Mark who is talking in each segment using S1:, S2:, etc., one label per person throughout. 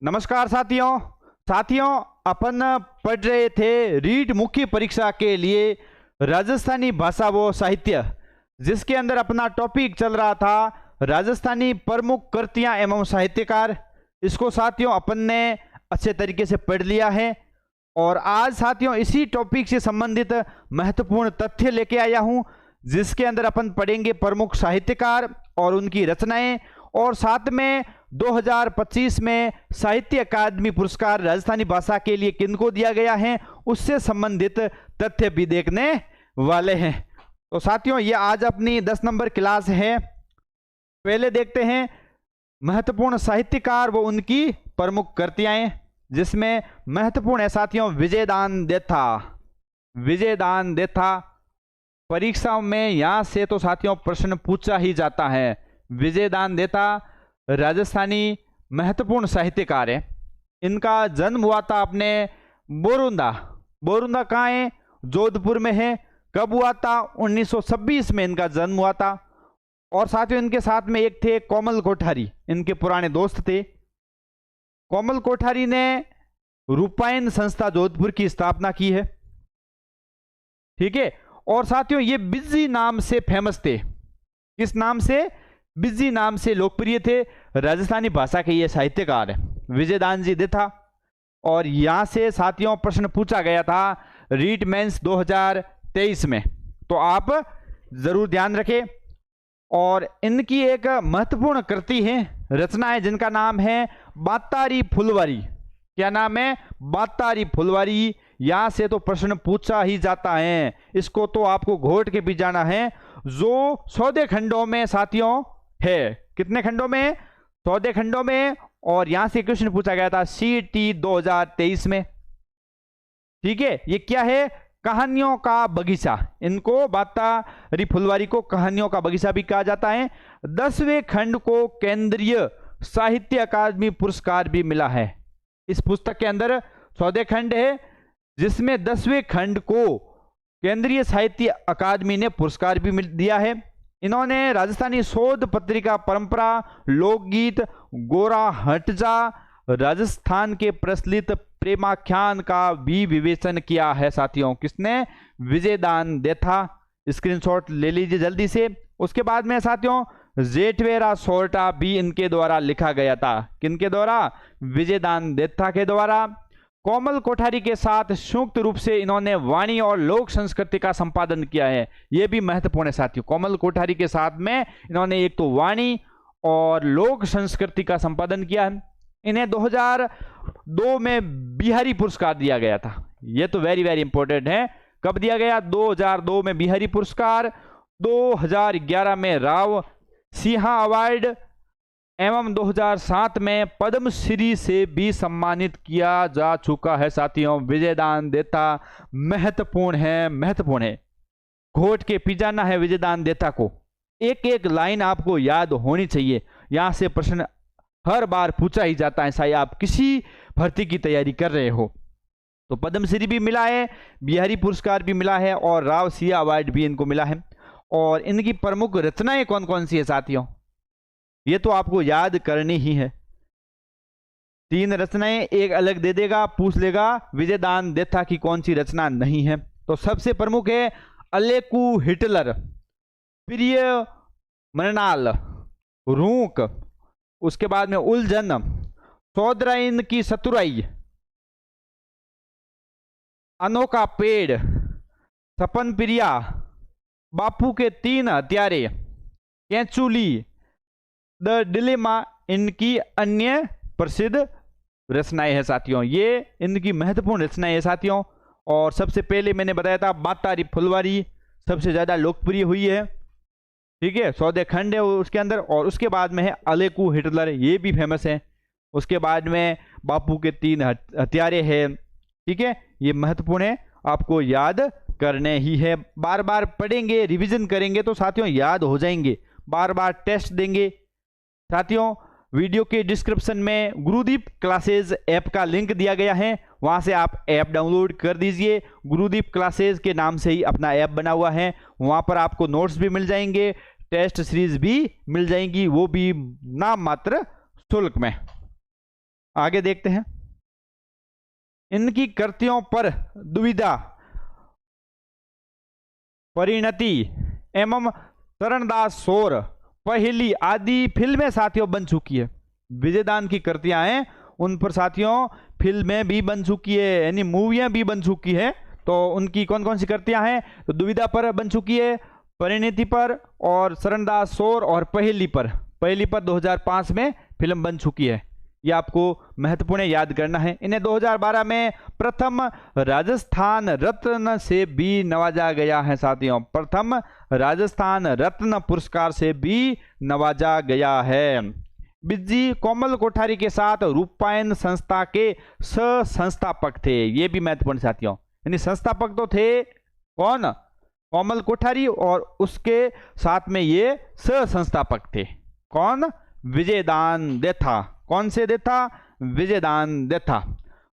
S1: नमस्कार साथियों। अपन पढ़ रहे थे रीट मुख्य परीक्षा के लिए राजस्थानी भाषा व साहित्य, जिसके अंदर अपना टॉपिक चल रहा था राजस्थानी प्रमुख कृतियां एवं साहित्यकार। इसको साथियों अपन ने अच्छे तरीके से पढ़ लिया है और आज साथियों इसी टॉपिक से संबंधित महत्वपूर्ण तथ्य लेके आया हूं, जिसके अंदर अपन पढ़ेंगे प्रमुख साहित्यकार और उनकी रचनाएं, और साथ में 2025 में साहित्य अकादमी पुरस्कार राजस्थानी भाषा के लिए किनको दिया गया है उससे संबंधित तथ्य भी देखने वाले हैं। तो साथियों ये आज अपनी 10 नंबर क्लास है। पहले देखते हैं महत्वपूर्ण साहित्यकार व उनकी प्रमुख कृतियां, जिसमें महत्वपूर्ण है साथियों विजयदान देथा। विजयदान देथा परीक्षाओं में यहां से तो साथियों प्रश्न पूछा ही जाता है। विजयदान देथा राजस्थानी महत्वपूर्ण साहित्यकार है। इनका जन्म हुआ था अपने बोरुंदा। बोरुंदा कहाँ है? जोधपुर में है। कब हुआ था? 1926 में इनका जन्म हुआ था। और साथियों इनके साथ में एक थे कोमल कोठारी, इनके पुराने दोस्त थे। कोमल कोठारी ने रूपायन संस्था जोधपुर की स्थापना की है, ठीक है। और साथियों ये बिज्जी नाम से फेमस थे। किस नाम से? बिज्जी नाम से लोकप्रिय थे। राजस्थानी भाषा के ये साहित्यकार है विजयदान जी देथा। और यहां से साथियों प्रश्न पूछा गया था रीट मेंस 2023 में, तो आप जरूर ध्यान रखें। और इनकी एक महत्वपूर्ण कृति है, रचना है, जिनका नाम है बातारी फुलवारी। क्या नाम है? बातारी फुलवारी। यहां से तो प्रश्न पूछा ही जाता है, इसको तो आपको घोट के भी जाना है। जो 14 खंडों में साथियों है। कितने खंडों में? 14 खंडों में। और यहां से क्वेश्चन पूछा गया था CT 2023 में, ठीक है। ये क्या है? कहानियों का बगीचा। इनको बातारी फुलवारी को कहानियों का बगीचा भी कहा जाता है। 10वें खंड को केंद्रीय साहित्य अकादमी पुरस्कार भी मिला है। इस पुस्तक के अंदर 14 खंड है, जिसमें 10वें खंड को केंद्रीय साहित्य अकादमी ने पुरस्कार भी दिया है। इन्होंने राजस्थानी शोध पत्रिका परंपरा, लोकगीत, गोरा हटजा, राजस्थान के प्रचलित प्रेमाख्यान का भी विवेचन किया है साथियों। किसने? विजयदान देथा। स्क्रीनशॉट ले लीजिए जल्दी से। उसके बाद में साथियों जेठवेरा सोरठा भी इनके द्वारा लिखा गया था। किनके द्वारा? विजयदान देथा के द्वारा। कोमल कोठारी के साथ संयुक्त रूप से इन्होंने वाणी और लोक संस्कृति का संपादन किया है। यह भी महत्वपूर्ण है साथियों। कोमल कोठारी के साथ में इन्होंने एक तो वाणी और लोक संस्कृति का संपादन किया है। इन्हें 2002 में बिहारी पुरस्कार दिया गया था। यह तो वेरी वेरी इंपॉर्टेंट है। कब दिया गया? 2002 में बिहारी पुरस्कार। 2011 में राव सिंहा अवार्ड एवं 2007 में पद्मश्री से भी सम्मानित किया जा चुका है साथियों। विजयदान देथा महत्वपूर्ण है, महत्वपूर्ण है। घोट के पी जाना है विजयदान देथा को। एक एक लाइन आपको याद होनी चाहिए। यहां से प्रश्न हर बार पूछा ही जाता है, चाहे आप किसी भर्ती की तैयारी कर रहे हो। तो पद्मश्री भी मिला है, बिहारी पुरस्कार भी मिला है और राव सिंहा अवार्ड भी इनको मिला है। और इनकी प्रमुख रचनाएं कौन कौन सी है साथियों? ये तो आपको याद करनी ही है। 3 रचनाएं, एक अलग दे देगा, पूछ लेगा विजयदान देथा की कौन सी रचना नहीं है। तो सबसे प्रमुख है अलेकू हिटलर, प्रिय मरनाल, रूक, उसके बाद में उलझन, सौदराइन की सतुराई, अनोखा पेड़, सपन प्रिया, बापू के 3 हत्यारे, कैचुली, द डिलेमा, इनकी अन्य प्रसिद्ध रचनाएं हैं साथियों। ये इनकी महत्वपूर्ण रचनाएं हैं साथियों। और सबसे पहले मैंने बताया था बातारी फुलवारी सबसे ज्यादा लोकप्रिय हुई है, ठीक है। 14 खंड है उसके अंदर। और उसके बाद में है अलेकू हिटलर, ये भी फेमस है। उसके बाद में बापू के 3 हत्यारे हैं, ठीक है। ये महत्वपूर्ण है, आपको याद करने ही है। बार बार पढ़ेंगे, रिवीजन करेंगे तो साथियों याद हो जाएंगे। बार बार टेस्ट देंगे साथियों। वीडियो के डिस्क्रिप्शन में गुरुदीप क्लासेज ऐप का लिंक दिया गया है, वहां से आप ऐप डाउनलोड कर दीजिए। गुरुदीप क्लासेज के नाम से ही अपना ऐप बना हुआ है। वहां पर आपको नोट्स भी मिल जाएंगे, टेस्ट सीरीज भी मिल जाएंगी, वो भी नाम मात्र शुल्क में। आगे देखते हैं। इनकी कृतियों पर दुविधा, परिणति एवं चरणदास शोर, पहेली आदि फिल्में साथियों बन चुकी है। विजयदान की कृतियां हैं, उन पर साथियों फिल्में भी बन चुकी है, यानी मूवियां भी बन चुकी है। तो उनकी कौन कौन सी कृतियां हैं? तो दुविधा पर बन चुकी है, परिणति पर, और चरणदास शोर और पहेली पर। पहेली पर 2005 में फिल्म बन चुकी है। ये आपको महत्वपूर्ण याद करना है। इन्हें 2012 में प्रथम राजस्थान रत्न से भी नवाजा गया है साथियों। प्रथम राजस्थान रत्न पुरस्कार से भी नवाजा गया है। बिज्जी कोमल कोठारी के साथ रूपायन संस्था के संस्थापक थे। ये भी महत्वपूर्ण साथियों, यानी संस्थापक तो थे कौन? कोमल कोठारी, और उसके साथ में ये संस्थापक थे कौन? विजयदान देथा। कौन से देथा? विजयदान देथा।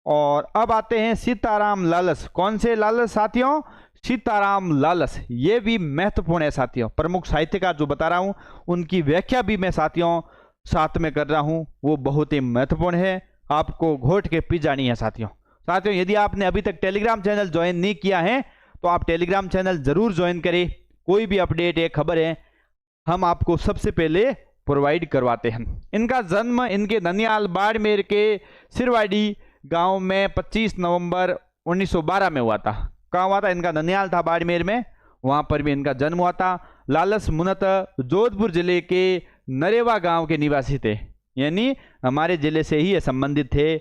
S1: और अब आते हैं सीताराम लालस। कौन से लालस साथियों? सीताराम लालस। ये भी महत्वपूर्ण है साथियों। प्रमुख साहित्यकार जो बता रहा हूं उनकी व्याख्या भी मैं साथियों साथ में कर रहा हूं, वो बहुत ही महत्वपूर्ण है, आपको घोट के पी जानी है साथियों। साथियों यदि आपने अभी तक टेलीग्राम चैनल ज्वाइन नहीं किया है तो आप टेलीग्राम चैनल जरूर ज्वाइन करें। कोई भी अपडेट है, खबर है, हम आपको सबसे पहले प्रोवाइड करवाते हैं। इनका जन्म इनके ननियाल बाड़मेर के सिरवाड़ी गांव में 25 नवंबर 1912 में हुआ था। कहाँ हुआ था? इनका ननियाल था बाड़मेर में, वहां पर भी इनका जन्म हुआ था। लालस मूलतः जोधपुर जिले के नरेवा गांव के निवासी थे, यानी हमारे जिले से ही ये संबंधित थे,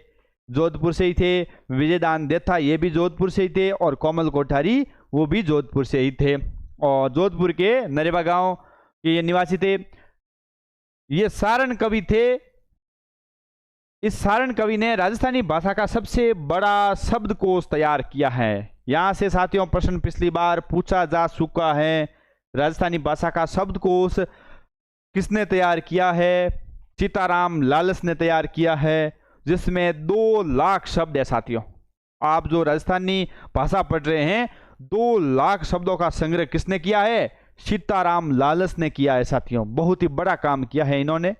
S1: जोधपुर से ही थे। विजयदान देथा ये भी जोधपुर से ही थे, और कोमल कोठारी वो भी जोधपुर से ही थे, और जोधपुर के नरेवा गांव के ये निवासी थे। ये सारण कवि थे। इस सारण कवि ने राजस्थानी भाषा का सबसे बड़ा शब्दकोश तैयार किया है। यहां से साथियों प्रश्न पिछली बार पूछा जा चुका है। राजस्थानी भाषा का शब्दकोश किसने तैयार किया है? सीताराम लालस ने तैयार किया है, जिसमें 2 लाख शब्द है साथियों। आप जो राजस्थानी भाषा पढ़ रहे हैं, 2 लाख शब्दों का संग्रह किसने किया है? सीताराम लालस ने किया है साथियों। बहुत ही बड़ा काम किया है इन्होंने,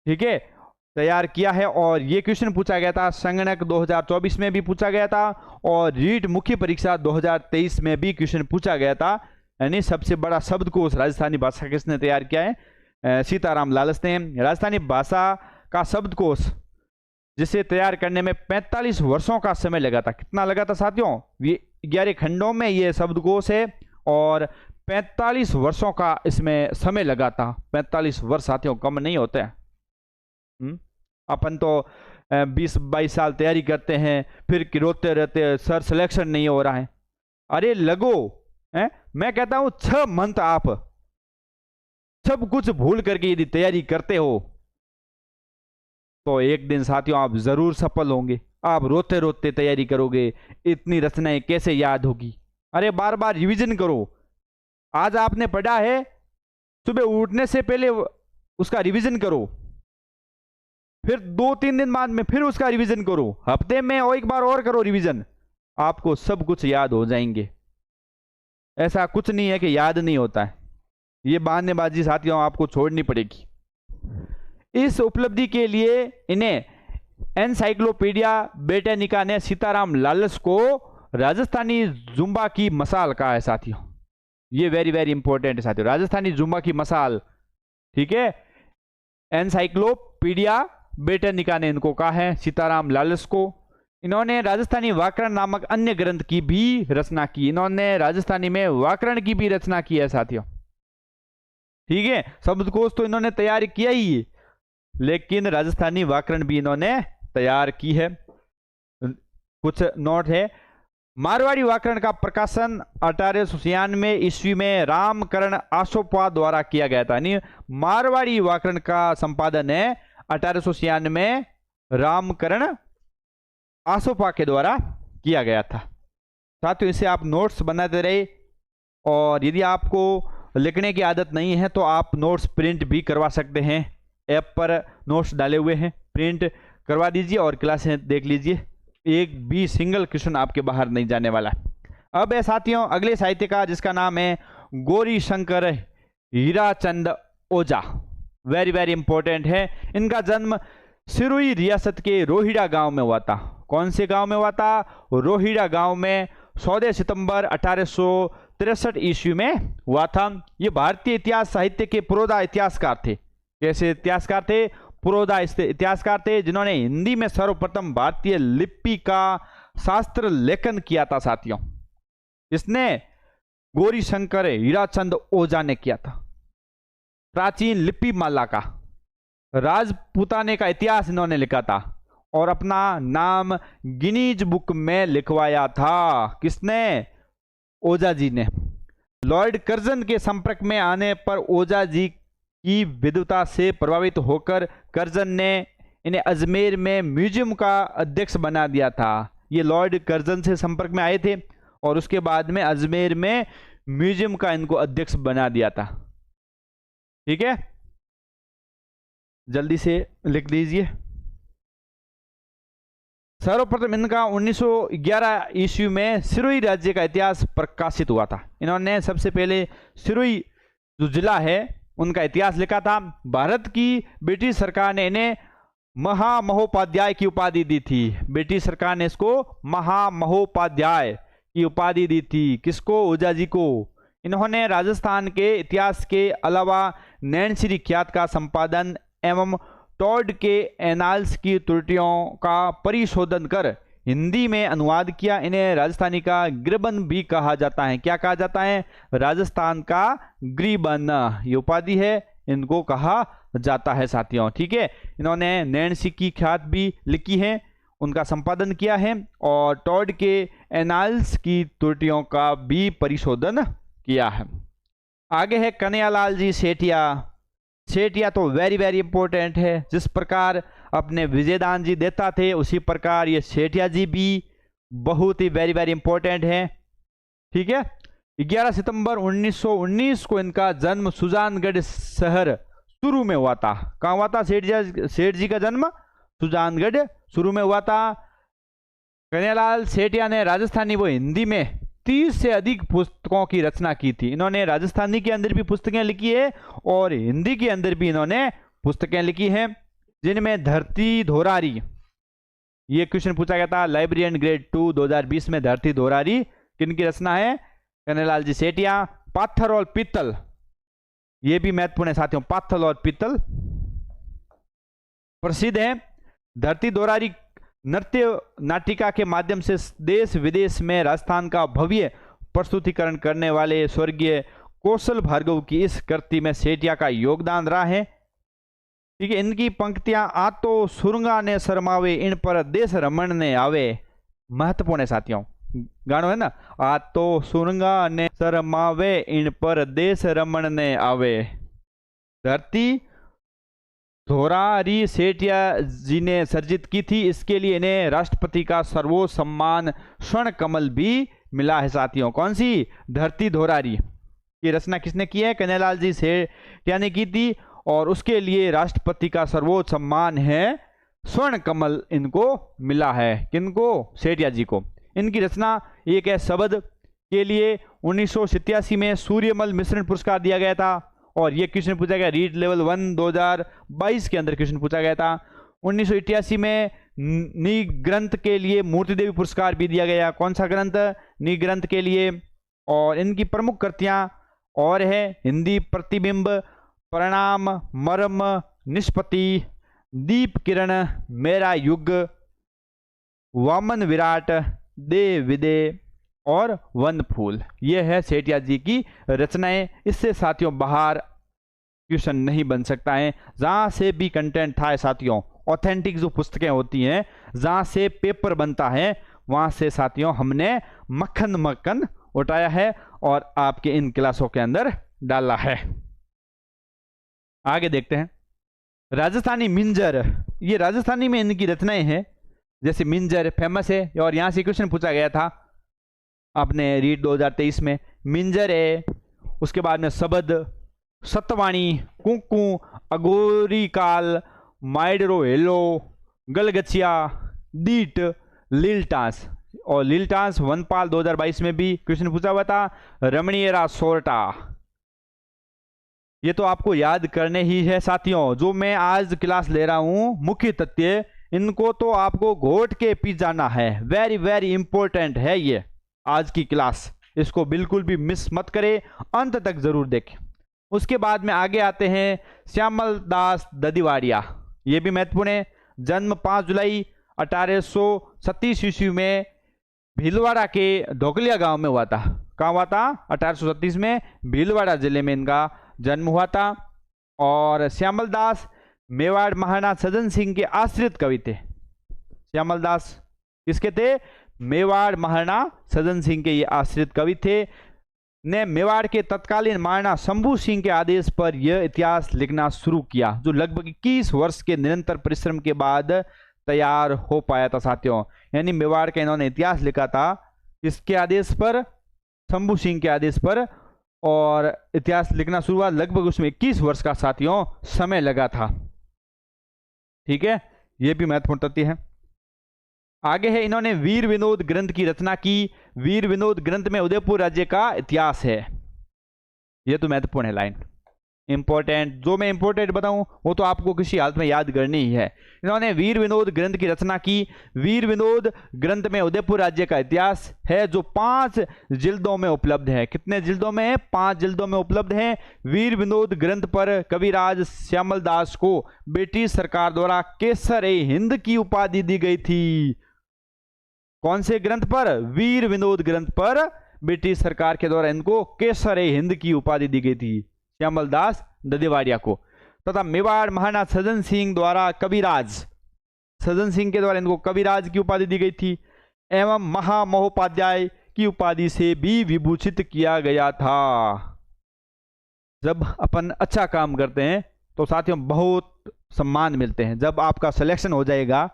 S1: ठीक है, तैयार किया है। और ये क्वेश्चन पूछा गया था संगणक 2024 में भी पूछा गया था, और रीट मुख्य परीक्षा 2023 में भी क्वेश्चन पूछा गया था। यानी सबसे बड़ा शब्दकोश राजस्थानी भाषा किसने तैयार किया है? सीताराम लालस ने। राजस्थानी भाषा का शब्दकोश जिसे तैयार करने में 45 वर्षों का समय लगा था। कितना लगा था साथियों? ये 11 खंडों में ये शब्दकोश है, और 45 वर्षों का इसमें समय लगा था। 45 वर्ष साथियों कम नहीं होते हैं। अपन तो 20-22 साल तैयारी करते हैं, फिर रोते रहते हैं सर सिलेक्शन नहीं हो रहा है। अरे लगो है, मैं कहता हूं 6 मंथ आप सब कुछ भूल करके यदि तैयारी करते हो तो एक दिन साथियों आप जरूर सफल होंगे। आप रोते रोते तैयारी करोगे, इतनी रचनाएं कैसे याद होगी? अरे बार बार रिवीजन करो। आज आपने पढ़ा है, सुबह उठने से पहले उसका रिवीजन करो, फिर 2-3 दिन बाद में फिर उसका रिवीजन करो, हफ्ते में और एक बार और करो रिवीजन, आपको सब कुछ याद हो जाएंगे। ऐसा कुछ नहीं है कि याद नहीं होता है। ये बहानेबाजी साथियों आपको छोड़नी पड़ेगी। इस उपलब्धि के लिए इन्हें एनसाइक्लोपीडिया ब्रिटानिका ने सीताराम लालस को राजस्थानी जुम्बा की मसाल कहा है साथियों। ये वेरी वेरी इंपॉर्टेंट है साथियों, राजस्थानी जुम्बा की मसाल, ठीक है। एनसाइक्लोपीडिया ब्रिटानिका ने इनको कहा है, सीताराम लालस को। इन्होंने राजस्थानी व्याकरण नामक अन्य ग्रंथ की भी रचना की। इन्होंने राजस्थानी में व्याकरण की भी रचना की है साथियों, ठीक है। शब्दकोश तो इन्होंने तैयार किया ही, लेकिन राजस्थानी व्याकरण भी इन्होंने तैयार की है। कुछ नोट है। मारवाड़ी व्याकरण का प्रकाशन 1896 ईस्वी में रामकरण आसोपा द्वारा किया गया था। यानी मारवाड़ी व्याकरण का संपादन है 1896 में रामकरण आसोपा के द्वारा किया गया था। साथियों इसे आप नोट्स बनाते रहे, और यदि आपको लिखने की आदत नहीं है तो आप नोट्स प्रिंट भी करवा सकते हैं। ऐप पर नोट्स डाले हुए हैं, प्रिंट करवा दीजिए और क्लासें देख लीजिए। एक भी सिंगल क्वेश्चन आपके बाहर नहीं जाने वाला। अब है साथियों अगले साहित्यकार जिसका नाम है गौरी शंकर हीराचंद ओझा। वेरी वेरी इंपॉर्टेंट है। इनका जन्म सिरोही रियासत के रोहिड़ा गांव में हुआ था। कौन से गांव में हुआ था? रोहिड़ा गांव में 14 सितंबर 1863 ईस्वी में हुआ था। ये भारतीय इतिहास साहित्य के पुरोधा इतिहासकार थे। कैसे इतिहासकार थे? पुरोधा इतिहासकार थे, जिन्होंने हिंदी में सर्वप्रथम भारतीय लिपि का शास्त्र लेखन किया था साथियों। इसने गौरी शंकर हीराचंद ओझा ने किया था। प्राचीन लिपि माला का राजपूताने का इतिहास इन्होंने लिखा था और अपना नाम गिनीज बुक में लिखवाया था। किसने? ओझा जी ने। लॉर्ड कर्जन के संपर्क में आने पर ओझा जी की विद्वता से प्रभावित होकर कर्जन ने इन्हें अजमेर में म्यूजियम का अध्यक्ष बना दिया था। ये लॉर्ड कर्जन से संपर्क में आए थे और उसके बाद में अजमेर में म्यूजियम का इनको अध्यक्ष बना दिया था। ठीक है, जल्दी से लिख दीजिए। सर्वप्रथम इनका 1911 ईस्वी में सिरोही राज्य का इतिहास प्रकाशित हुआ था। इन्होंने सबसे पहले सिरोही जो जिला है उनका इतिहास लिखा था। भारत की ब्रिटिश सरकार ने इन्हें महामहोपाध्याय की उपाधि दी थी। ब्रिटिश सरकार ने इसको महामहोपाध्याय की उपाधि दी थी। किसको? ओझा जी को। इन्होंने राजस्थान के इतिहास के अलावा नैनश्री ख्यात का संपादन एवं टॉड के एनाल्स की त्रुटियों का परिशोधन कर हिंदी में अनुवाद किया। इन्हें राजस्थानी का ग्रीबन भी कहा जाता है। क्या कहा जाता है? राजस्थान का ग्रीबन, ये उपाधि है, इनको कहा जाता है साथियों। ठीक है, इन्होंने नैनसी की ख्यात भी लिखी है, उनका संपादन किया है और टॉड के एनाल्स की त्रुटियों का भी परिशोधन किया है। आगे है कन्हैयालाल जी सेठिया। सेठिया तो वेरी वेरी इंपॉर्टेंट है। जिस प्रकार अपने विजयदान जी देता थे उसी प्रकार ये सेठिया जी भी बहुत ही वेरी वेरी इंपॉर्टेंट है। ठीक है, 11 सितंबर 1919 को इनका जन्म सुजानगढ़ शहर शुरू में हुआ था। कहाँ हुआ था? सेठ जी का जन्म सुजानगढ़ शुरू में हुआ था। कन्हैयालाल सेठिया ने राजस्थानी व हिंदी में 30 से अधिक पुस्तकों की रचना की थी। इन्होंने राजस्थानी के अंदर भी पुस्तकें लिखी है और हिंदी के अंदर भी इन्होंने पुस्तकें लिखी हैं, जिनमें धरती धोरारी, ये क्वेश्चन पूछा गया था लाइब्रेरियन ग्रेड 2 2020 में। धरती धोरारी किन की रचना है? कन्हैयालाल जी सेठिया। पाथर और पीतल, ये भी महत्वपूर्ण है साथियों। पाथर और पीतल प्रसिद्ध है। धरती धोरारी नृत्य नाटिका के माध्यम से देश विदेश में राजस्थान का भव्य प्रस्तुतिकरण करने वाले स्वर्गीय कौशल भार्गव की इस कृति में सेठिया का योगदान रहा है। ठीक है, इनकी पंक्तियां आ तो सुरंगा ने शरमावे इन पर देश रमण ने आवे, महत्वपूर्ण है साथियों। गानो है ना, आ तो सुरंगा ने शरमावे इन पर देश रमण ने आवे। धरती धोरारी सेठिया जी ने सर्जित की थी। इसके लिए इन्हें राष्ट्रपति का सर्वोच्च सम्मान स्वर्ण कमल भी मिला है साथियों। कौन सी? धरती धोरारी की रचना किसने की है? कन्हैयालाल जी सेठिया ने की थी और उसके लिए राष्ट्रपति का सर्वोच्च सम्मान है स्वर्ण कमल इनको मिला है। किनको? सेठिया जी को। इनकी रचना एक है शब्द के लिए 1987 में सूर्यमल मिश्रण पुरस्कार दिया गया था और यह क्वेश्चन पूछा गया रीड लेवल 1 2022 के अंदर क्वेश्चन पूछा गया था। 1988 में नी ग्रंथ के लिए मूर्ति देवी पुरस्कार भी दिया गया। कौन सा ग्रंथ? नी ग्रंथ के लिए। और इनकी प्रमुख कृतियां और है हिंदी प्रतिबिंब, प्रणाम, मर्म, निष्पत्ति, दीप किरण, मेरा युग, वामन विराट, दे विदे और वन फूल। ये है सेठिया जी की रचनाएं। इससे साथियों बाहर क्वेश्चन नहीं बन सकता है। जहां से भी कंटेंट था साथियों, ऑथेंटिक जो पुस्तकें होती हैं जहां से पेपर बनता है वहां से साथियों हमने मक्खन उठाया है और आपके इन क्लासों के अंदर डाला है। आगे देखते हैं राजस्थानी मिंजर। ये राजस्थानी में इनकी रचनाएं हैं। जैसे मिंजर फेमस है और यहां से क्वेश्चन पूछा गया था आपने रीड 2023 में। मिंजर है, उसके बाद में शब्द, सतवाणी, कुंकू, अगोरी काल, माइडरो हेलो, गलगचिया, दीट, लीलटास। और लीलटास वनपाल 2022 में भी क्वेश्चन पूछा हुआ था। रमणीयरा सोरटा, ये तो आपको याद करने ही है साथियों। जो मैं आज क्लास ले रहा हूँ मुख्य तथ्य, इनको तो आपको घोट के पी जाना है। वेरी वेरी इंपॉर्टेंट है ये आज की क्लास, इसको बिल्कुल भी मिस मत करें, अंत तक जरूर देखें। उसके बाद में आगे आते हैं श्यामल दास ददीवाड़िया। ये भी महत्वपूर्ण है। जन्म 5 जुलाई 1837 ईस्वी में भीलवाड़ा के ढोकलिया गांव में हुआ था। कहाँ हुआ था? 1837 में भीलवाड़ा जिले में इनका जन्म हुआ था। और श्यामल दास मेवाड़ महाराणा सज्जन सिंह के आश्रित कवि थे। श्यामल दास किसके थे? मेवाड़ महाराणा सज्जन सिंह के ये आश्रित कवि थे। ने मेवाड़ के तत्कालीन महाराणा शंभू सिंह के आदेश पर यह इतिहास लिखना शुरू किया, जो लगभग 21 वर्ष के निरंतर परिश्रम के बाद तैयार हो पाया था साथियों। यानी मेवाड़ का इन्होंने इतिहास लिखा था किसके आदेश पर? शंभू सिंह के आदेश पर। और इतिहास लिखना शुरू हुआ, लगभग उसमें 21 वर्ष का साथियों समय लगा था। ठीक है, यह भी महत्वपूर्ण तथ्य है। आगे है, इन्होंने वीर विनोद ग्रंथ की रचना की। वीर विनोद ग्रंथ में उदयपुर राज्य का इतिहास है। यह तो महत्वपूर्ण है लाइन, इंपॉर्टेंट। जो मैं इंपॉर्टेंट बताऊं वो तो आपको किसी हालत में याद करनी ही है। इन्होंने वीर विनोद ग्रंथ की रचना की। वीर विनोद ग्रंथ में उदयपुर राज्य का इतिहास है, जो 5 जिल्दों में उपलब्ध है। कितने जिल्दों में है? 5 जिल्दों में उपलब्ध है। वीर विनोद ग्रंथ पर कविराज श्यामल दास को ब्रिटिश सरकार द्वारा केसर-ए-हिंद की उपाधि दी गई थी। कौन से ग्रंथ पर? वीर विनोद ग्रंथ पर ब्रिटिश सरकार के द्वारा इनको केसर-ए-हिंद की उपाधि दी गई थी श्यामल दास ददीवाड़िया को। तथा मेवाड़ महाराणा सज्जन सिंह द्वारा कविराज, सज्जन सिंह के द्वारा इनको कविराज की उपाधि दी गई थी, एवं महामहोपाध्याय की उपाधि से भी विभूषित किया गया था। जब अपन अच्छा काम करते हैं तो साथियों बहुत सम्मान मिलते हैं। जब आपका सिलेक्शन हो जाएगा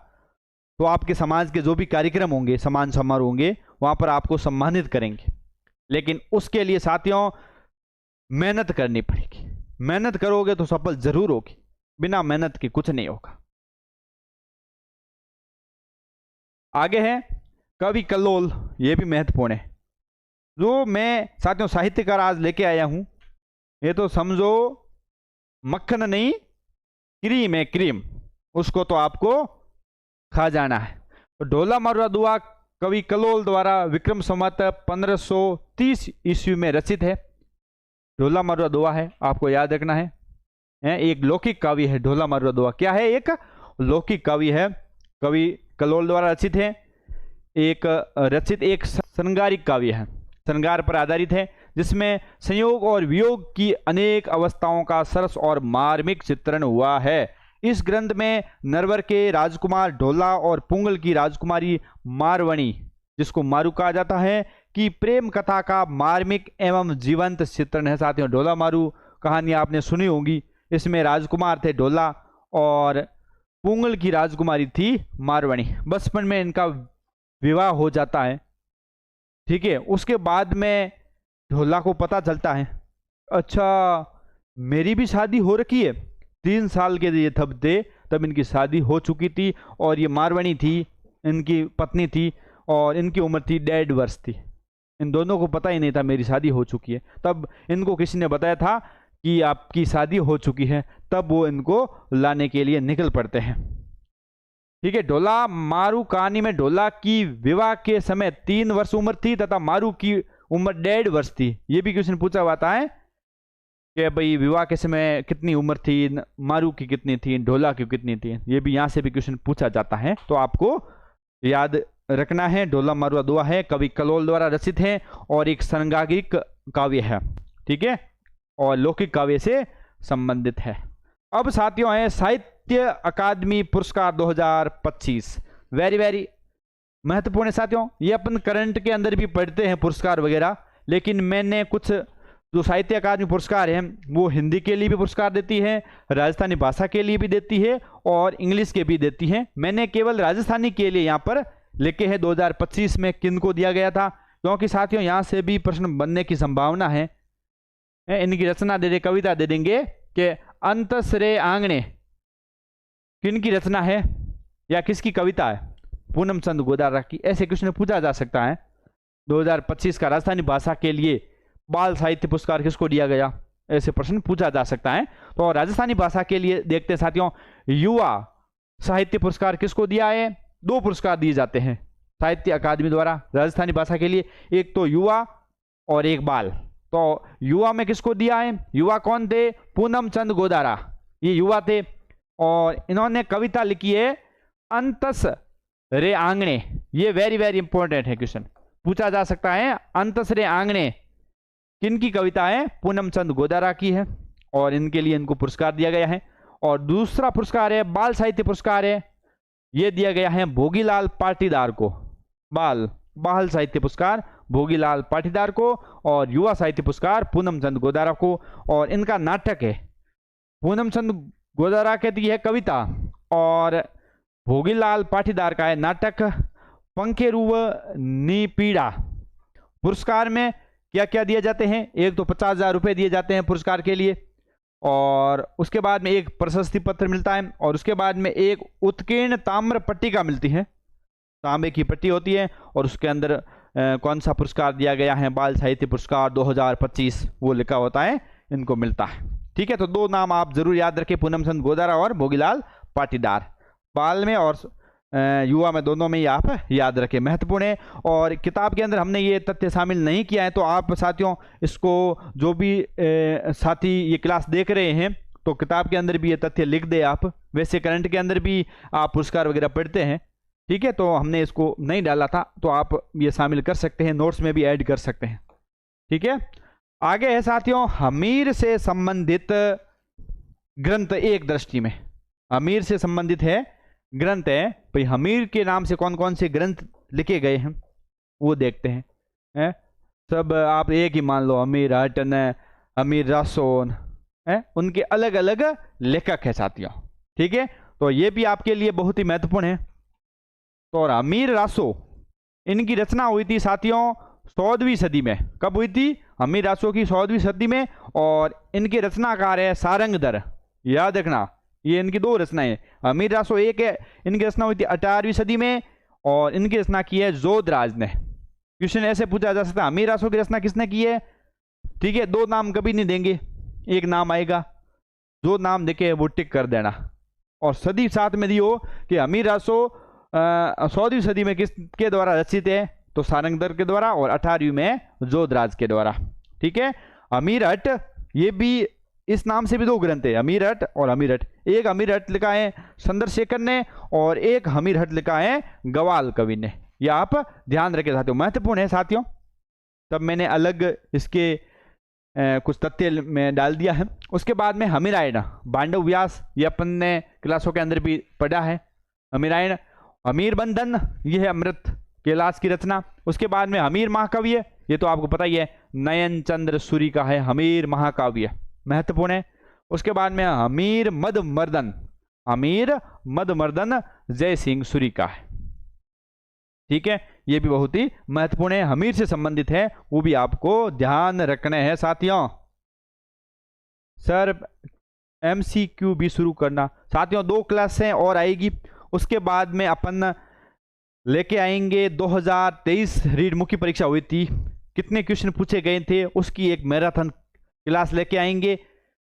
S1: तो आपके समाज के जो भी कार्यक्रम होंगे, सम्मान समारोह होंगे, वहां पर आपको सम्मानित करेंगे। लेकिन उसके लिए साथियों मेहनत करनी पड़ेगी। मेहनत करोगे तो सफल जरूर होगी, बिना मेहनत के कुछ नहीं होगा। आगे है कवि कल्लोल। यह भी महत्वपूर्ण है। जो मैं साथियों साहित्यकार आज लेके आया हूं, ये तो समझो मक्खन नहीं क्रीम है, क्रीम। उसको तो आपको खा जाना है। तो ढोला मारुआ दुआ कवि कल्लोल द्वारा विक्रम संवत 1530 ईस्वी में रचित है। ढोला मारुआ दुआ है, आपको याद रखना है। एक लौकिक काव्य है ढोला मारुआ दुआ। क्या है? एक लौकिक काव्य है, कवि कल्लोल द्वारा रचित है। एक श्रृंगारिक काव्य है, श्रृंगार पर आधारित है, जिसमें संयोग और वियोग की अनेक अवस्थाओं का सरस और मार्मिक चित्रण हुआ है। इस ग्रंथ में नरवर के राजकुमार ढोला और पुंगल की राजकुमारी मारवणी, जिसको मारू कहा जाता है, कि प्रेम कथा का मार्मिक एवं जीवंत चित्रण है। साथियों ढोला मारू कहानी आपने सुनी होगी। इसमें राजकुमार थे ढोला और पुंगल की राजकुमारी थी मारवणी। बचपन में इनका विवाह हो जाता है। ठीक है, उसके बाद में ढोला को पता चलता है, अच्छा मेरी भी शादी हो रखी है। 3 साल के ये तब थे, तब इनकी शादी हो चुकी थी। और ये मारवणी थी, इनकी पत्नी थी, और इनकी उम्र थी 1.5 वर्ष थी। इन दोनों को पता ही नहीं था मेरी शादी हो चुकी है। तब इनको किसी ने बताया था कि आपकी शादी हो चुकी है, तब वो इनको लाने के लिए निकल पड़ते हैं। ठीक है, ढोला मारू कहानी में ढोला की विवाह के समय 3 वर्ष उम्र थी तथा मारू की उम्र 1.5 वर्ष थी। ये भी किसी ने पूछा हुआ था कि भाई विवाह के समय कितनी उम्र थी, मारू की कितनी थी, ढोला की कितनी थी। ये भी यहाँ से भी क्वेश्चन पूछा जाता है, तो आपको याद रखना है। ढोला मारुआ दुआ है, कवि कल्लोल द्वारा रचित है और एक श्रृंगारिक काव्य है। ठीक है, और लौकिक काव्य से संबंधित है। अब साथियों है साहित्य अकादमी पुरस्कार 2025। वेरी वेरी महत्वपूर्ण है साथियों। ये अपन करंट के अंदर भी पढ़ते हैं पुरस्कार वगैरह, लेकिन मैंने कुछ जो साहित्य अकादमी पुरस्कार है वो हिंदी के लिए भी पुरस्कार देती है, राजस्थानी भाषा के लिए भी देती है और इंग्लिश के भी देती है। मैंने केवल राजस्थानी के लिए यहाँ पर लिखे हैं 2025 में किनको दिया गया था, क्योंकि साथियों यहाँ से भी प्रश्न बनने की संभावना है। इनकी रचना दे दे, कविता दे देंगे कि अंतसरे आंगणे किनकी रचना है या किसकी कविता है? पूनम चंद गोदारा की। ऐसे क्वेश्चन पूछा जा सकता है। 2025 का राजस्थानी भाषा के लिए बाल साहित्य पुरस्कार किसको दिया गया, ऐसे प्रश्न पूछा जा सकता है। तो राजस्थानी भाषा के लिए देखते हैं साथियों, युवा साहित्य पुरस्कार किसको दिया है? 2 पुरस्कार दिए जाते हैं साहित्य अकादमी द्वारा राजस्थानी भाषा के लिए, एक तो युवा और एक बाल। तो युवा में किसको दिया है? युवा कौन थे? पूनम चंद गोदारा, ये युवा थे और इन्होंने कविता लिखी है अंतस रे आंगणे। ये वेरी वेरी इंपॉर्टेंट है, क्वेश्चन पूछा जा सकता है। अंतस रे आंगणे किन की कविता है? पूनम चंद गोदारा की है और इनके लिए इनको पुरस्कार दिया गया है। और दूसरा पुरस्कार है बाल साहित्य पुरस्कार है, यह दिया गया है भोगीलाल पाटीदार को। बाल साहित्य पुरस्कार भोगीलाल पाटीदार को और युवा साहित्य पुरस्कार पूनम चंद गोदारा को। और इनका नाटक है, पूनम चंद गोदारा कहती है कविता और भोगीलाल पाटीदार का है नाटक पंखेरुव नी पीड़ा। पुरस्कार में क्या क्या दिए जाते हैं? एक तो 50,000 रुपये दिए जाते हैं पुरस्कार के लिए और उसके बाद में एक प्रशस्ति पत्र मिलता है और उसके बाद में एक उत्कीर्ण ताम्र पट्टिका मिलती है, तांबे की पट्टी होती है और उसके अंदर कौन सा पुरस्कार दिया गया है? बाल साहित्य पुरस्कार 2025 वो लिखा होता है, इनको मिलता है। ठीक है, तो 2 नाम आप जरूर याद रखें, पूनम चंद गोदारा और भोगीलाल पाटीदार। बाल में और युवा में, दोनों में ही आप याद रखें, महत्वपूर्ण है। और किताब के अंदर हमने ये तथ्य शामिल नहीं किया है, तो आप साथियों इसको जो भी साथी ये क्लास देख रहे हैं तो किताब के अंदर भी ये तथ्य लिख दे आप। वैसे करंट के अंदर भी आप पुरस्कार वगैरह पढ़ते हैं, ठीक है, तो हमने इसको नहीं डाला था, तो आप ये शामिल कर सकते हैं, नोट्स में भी ऐड कर सकते हैं। ठीक है, आगे है साथियों हमीर से संबंधित ग्रंथ एक दृष्टि में। हमीर से संबंधित है ग्रंथ है भाई, हमीर के नाम से कौन कौन से ग्रंथ लिखे गए हैं वो देखते हैं। सब आप एक ही मान लो, हमीर हटन, हमीर रासोन, उनके अलग अलग लेखक है साथियों। ठीक है, तो ये भी आपके लिए बहुत ही महत्वपूर्ण है। तो हमीर रासो इनकी रचना हुई थी साथियों 14वीं सदी में। कब हुई थी? हमीर रासो की 14वीं सदी में। और इनके रचनाकार है सारंगधर, याद रखना, ये इनकी 2 रचनाएं। हमीर रासो एक है, इनकी रचना हुई थी 18वीं सदी में और इनकी रचना की है जोधराज ने। क्वेश्चन ऐसे पूछा जा सकता है हमीर रासो की रचना किसने की है? ठीक है, 2 नाम कभी नहीं देंगे, एक नाम आएगा, जो नाम देखे वो टिक कर देना। और सदी साथ में दियो कि हमीर रासो 14वीं सदी में किसके द्वारा रचित है? तो सारंगधर के द्वारा, और 18वीं में जोधराज के द्वारा। ठीक है, हमीर हट, ये भी इस नाम से भी 2 ग्रंथ है, हमीर हट और हमीर हट। एक हमीर हट लिखा है चंद्रशेखर ने और एक हमीर हट लिखा है गवाल कवि ने। ये आप ध्यान रखें साथियों, महत्वपूर्ण है साथियों। तब मैंने अलग इसके कुछ तथ्य में डाल दिया है। उसके बाद में हमीरायण पांडव व्यास, ये अपन ने क्लासों के अंदर भी पढ़ा है। हमीरायण, हमीर बंधन, ये है अमृत कैलाश की रचना। उसके बाद में हमीर महाकाव्य, ये तो आपको पता ही है, नयन चंद्र सूरी का है हमीर महाकाव्य, महत्वपूर्ण है। उसके बाद में हमीर मदमर्दन, हमीर मदमर्दन जय सिंह सूरी का है। ठीक है, ये भी बहुत ही महत्वपूर्ण है, हमीर से संबंधित है, वो भी आपको ध्यान रखने हैं साथियों। सर MCQ भी शुरू करना साथियों, 2 क्लासें और आएगी। उसके बाद में अपन लेके आएंगे 2023 रीड मुख्य परीक्षा हुई थी, कितने क्वेश्चन पूछे गए थे, उसकी एक मैराथन क्लास लेके आएंगे।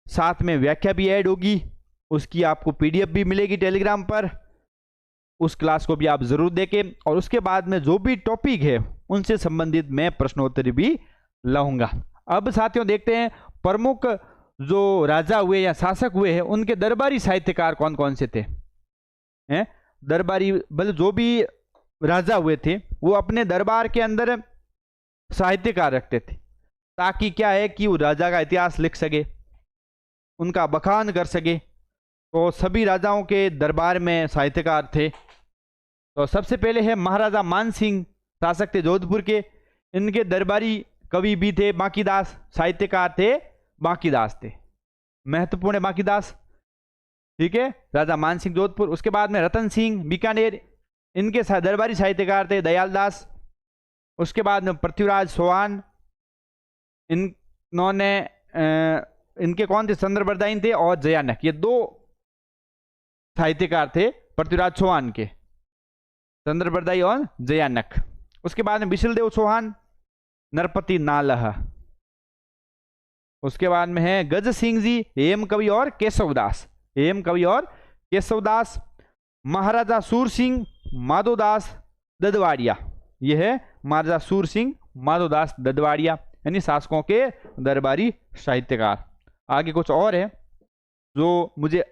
S1: साथ में व्याख्या भी ऐड होगी, उसकी आपको PDF भी मिलेगी टेलीग्राम पर, उस क्लास को भी आप जरूर देखें। और उसके बाद में जो भी टॉपिक है उनसे संबंधित मैं प्रश्नोत्तरी भी लाऊंगा। अब साथियों देखते हैं प्रमुख जो राजा हुए या शासक हुए हैं उनके दरबारी साहित्यकार कौन कौन से थे। दरबारी मतलब जो भी राजा हुए थे वो अपने दरबार के अंदर साहित्यकार रखते थे, ताकि क्या है कि वो राजा का इतिहास लिख सके, उनका बखान कर सके। तो सभी राजाओं के दरबार में साहित्यकार थे। तो सबसे पहले है महाराजा मानसिंह, शासक थे जोधपुर के, इनके दरबारी कवि भी थे बांकीदास, साहित्यकार थे बांकीदास थे, महत्वपूर्ण है बांकीदास। ठीक है, राजा मानसिंह जोधपुर। उसके बाद में रतन सिंह बीकानेर, इनके दरबारी साहित्यकार थे दयालदास। उसके बाद में पृथ्वीराज चौहान, इन्होंने इनके कौन थे? चंद्रबरदायी थे और जयानक, ये 2 साहित्यकार थे पृथ्वीराज चौहान के, चंद्रबरदायी और जयानक। उसके बाद में विशलदेव चौहान, नरपति नालह, उसके बाद में है गज सिंह जी, हेम कवि और केशवदास, हेम कवि और केशवदास। महाराजा सूर सिंह माधोदास ददवाड़िया, यह है महाराजा सूर सिंह माधोदास ददवाड़िया, यानी शासकों के दरबारी साहित्यकार। आगे कुछ और है जो मुझे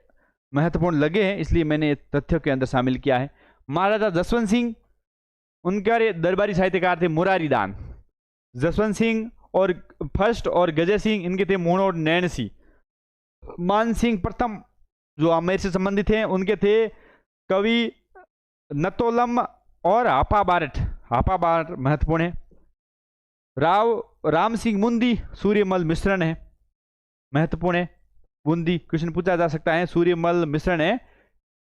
S1: महत्वपूर्ण लगे हैं, इसलिए मैंने तथ्यों के अंदर शामिल किया है। महाराजा जसवंत सिंह, उनके दरबारी साहित्यकार थे मुरारीदान। जसवंत सिंह और फर्स्ट और गजय सिंह, इनके थे मोहन और नैन सिंह। मान सिंह प्रथम जो आमेर से संबंधित हैं, उनके थे कवि नतोलम और हापा बारट, हापा बारट महत्वपूर्ण है। राम सिंह मुंदी सूर्यमल मिश्रण है, महत्वपूर्ण है। बूंदी क्वेश्चन पूछा जा सकता है, सूर्यमल मिश्रण है